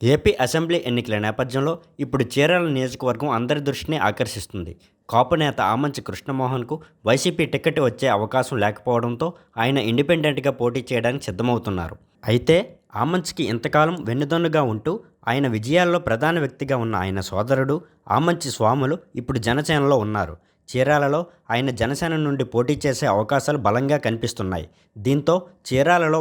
AP assembly ఎన్నికల నేపథ్యంలో ఇప్పుడు చీరాల నియోజకవర్గం అందరి దృష్టిని ఆకర్షిస్తుంది. కాపు నేత ఆమంచి కృష్ణమోహన్కు వైసీపీ టికెట్ వచ్చే అవకాశం లేకపోవడంతో ఆయన ఇండిపెండెంట్గా పోటీ చేయడానికి సిద్ధమవుతున్నారు. అయితే ఆమంచికి ఇంతకాలం వెన్నుదన్నుగా ఉంటూ ఆయన విజయాల్లో ప్రధాన వ్యక్తిగా ఉన్న ఆయన సోదరుడు ఆమంచి స్వాములు ఇప్పుడు జనసేనలో ఉన్నారు. చీరాలలో ఆయన జనసేన నుండి పోటీ చేసే అవకాశాలు బలంగా కనిపిస్తున్నాయి. దీంతో చీరాలలో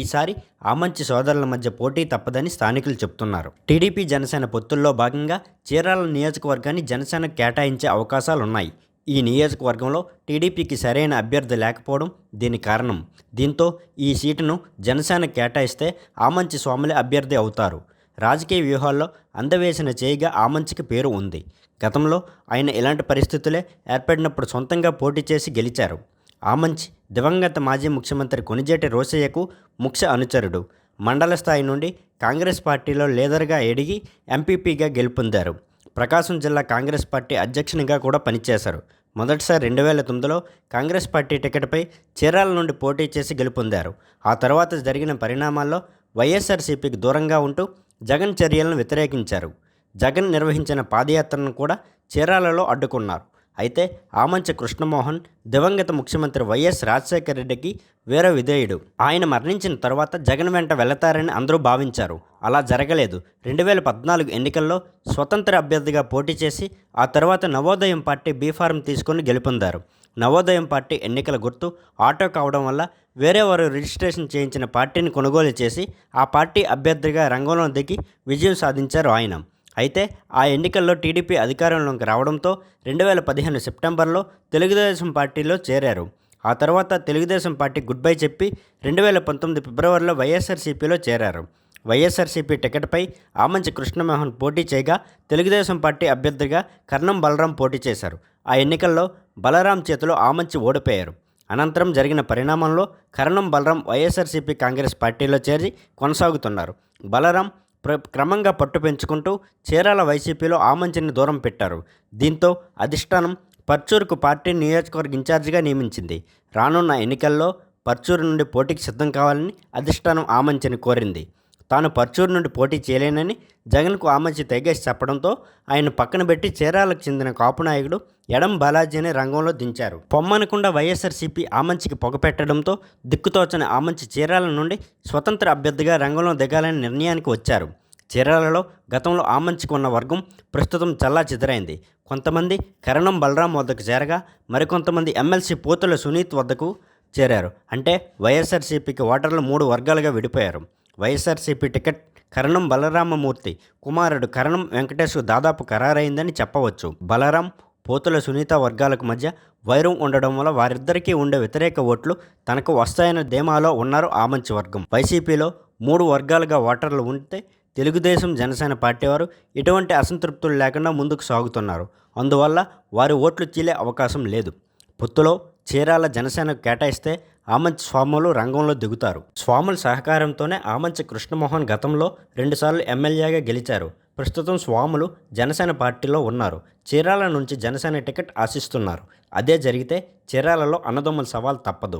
ఈసారి ఆమంచి సోదరుల మధ్య పోటీ తప్పదని స్థానికులు చెబుతున్నారు. టీడీపీ జనసేన పొత్తుల్లో భాగంగా చీరాల నియోజకవర్గాన్ని జనసేనకు కేటాయించే అవకాశాలున్నాయి. ఈ నియోజకవర్గంలో టీడీపీకి సరైన అభ్యర్థి లేకపోవడం దీని కారణం. దీంతో ఈ సీటును జనసేన కేటాయిస్తే ఆమంచి స్వాములే అభ్యర్థి అవుతారు. రాజకీయ వ్యూహాల్లో అందవేసిన చేయిగా ఆమంచికి పేరు ఉంది. గతంలో ఆయన ఇలాంటి పరిస్థితులే ఏర్పడినప్పుడు సొంతంగా పోటీ చేసి గెలిచారు. ఆమంచి దివంగత మాజీ ముఖ్యమంత్రి కొణిజేటి రోశయ్యకు ముఖ్య అనుచరుడు. మండల స్థాయి నుండి కాంగ్రెస్ పార్టీలో లీడర్గా ఎదిగి ఎంపీపీగా గెలుపొందారు. ప్రకాశం జిల్లా కాంగ్రెస్ పార్టీ అధ్యక్షునిగా కూడా పనిచేశారు. మొదటిసారి 2009లో కాంగ్రెస్ పార్టీ టికెట్పై చీరాల నుండి పోటీ చేసి గెలుపొందారు. ఆ తర్వాత జరిగిన పరిణామాల్లో వైఎస్ఆర్సీపీకి దూరంగా ఉంటూ జగన్ చర్యలను వ్యతిరేకించారు. జగన్ నిర్వహించిన పాదయాత్రను కూడా చీరాలలో అడ్డుకున్నారు. అయితే ఆమంచి కృష్ణమోహన్ దివంగత ముఖ్యమంత్రి వైఎస్ రాజశేఖర రెడ్డికి వేరే విధేయుడు. ఆయన మరణించిన తర్వాత జగన్ వెంట వెళతారని అందరూ భావించారు. అలా జరగలేదు. 2014 ఎన్నికల్లో స్వతంత్ర అభ్యర్థిగా పోటీ చేసి ఆ తర్వాత నవోదయం పార్టీ బీఫారం తీసుకుని గెలుపొందారు. నవోదయం పార్టీ ఎన్నికల గుర్తు ఆటో కావడం వల్ల వేరే వారు రిజిస్ట్రేషన్ చేయించిన పార్టీని కొనుగోలు చేసి ఆ పార్టీ అభ్యర్థిగా రంగంలో దిగి విజయం సాధించారు ఆయన. అయితే ఆ ఎన్నికల్లో టీడీపీ అధికారంలోకి రావడంతో 2015 సెప్టెంబర్లో తెలుగుదేశం పార్టీలో చేరారు. ఆ తర్వాత తెలుగుదేశం పార్టీ గుడ్ బై చెప్పి 2019 ఫిబ్రవరిలో వైఎస్ఆర్సీపీలో చేరారు. వైఎస్ఆర్సీపీ టికెట్పై ఆమంచి కృష్ణమోహన్ పోటీ చేయగా తెలుగుదేశం పార్టీ అభ్యర్థిగా కర్ణం బలరాం పోటీ చేశారు. ఆ ఎన్నికల్లో బలరాం చేతిలో ఆమంచి ఓడిపోయారు. అనంతరం జరిగిన పరిణామంలో కర్ణం బలరాం వైఎస్ఆర్సీపీ కాంగ్రెస్ పార్టీలో చేరి కొనసాగుతున్నారు. బలరాం క్రమంగా పట్టు పెంచుకుంటూ చీరాల వైసీపీలో ఆమంచిని దూరం పెట్టారు. దీంతో అధిష్టానం పర్చూరుకు పార్టీ నియోజకవర్గ ఇన్ఛార్జిగా నియమించింది. రానున్న ఎన్నికల్లో పర్చూరు నుండి పోటీకి సిద్ధం కావాలని అధిష్టానం ఆమంచిని కోరింది. తాను పర్చూరు నుండి పోటీ చేయలేనని జగన్కు ఆమంచి తెగేసి చెప్పడంతో ఆయన పక్కన పెట్టి చీరాలకు చెందిన కాపు నాయకుడు ఎడం బాలాజీని రంగంలో దించారు. పొమ్మనకుండా వైఎస్ఆర్సీపీ ఆమంచికి పొగపెట్టడంతో దిక్కుతోచని ఆమంచి చీరాల నుండి స్వతంత్ర అభ్యర్థిగా రంగంలో దిగాలని నిర్ణయానికి వచ్చారు. చీరాలలో గతంలో ఆమంచికి ఉన్న వర్గం ప్రస్తుతం చల్లా చెదరైంది. కొంతమంది కరణం బలరాం వద్దకు చేరగా మరికొంతమంది ఎమ్మెల్సీ పోతుల సునీత్ వద్దకు చేరారు. అంటే వైఎస్ఆర్సీపీకి ఓటర్లు 3 వర్గాలుగా విడిపోయారు. వైఎస్ఆర్సీపీ టికెట్ కరణం బలరామమూర్తి కుమారుడు కరణం వెంకటేశ్కు దాదాపు ఖరారైందని చెప్పవచ్చు. బలరాం పోతుల సునీత వర్గాలకు మధ్య వైరం ఉండడం వల్ల వారిద్దరికీ ఉండే వ్యతిరేక ఓట్లు తనకు వస్తాయన్న ధీమాలో ఉన్నారు ఆమంచి వర్గం. వైసీపీలో 3 వర్గాలుగా ఓటర్లు ఉంటే తెలుగుదేశం జనసేన పార్టీ వారు ఎటువంటి అసంతృప్తులు లేకుండా ముందుకు సాగుతున్నారు. అందువల్ల వారి ఓట్లు చీలే అవకాశం లేదు. పొత్తులో చీరాల జనసేనకు కేటాయిస్తే ఆమంచి స్వాములు రంగంలో దిగుతారు. స్వాముల సహకారంతోనే ఆమంచి కృష్ణమోహన్ గతంలో 2 సార్లు ఎమ్మెల్యేగా గెలిచారు. ప్రస్తుతం స్వాములు జనసేన పార్టీలో ఉన్నారు. చీరాల నుంచి జనసేన టికెట్ ఆశిస్తున్నారు. అదే జరిగితే చీరాలలో అన్నదమ్ముల సవాల్ తప్పదు.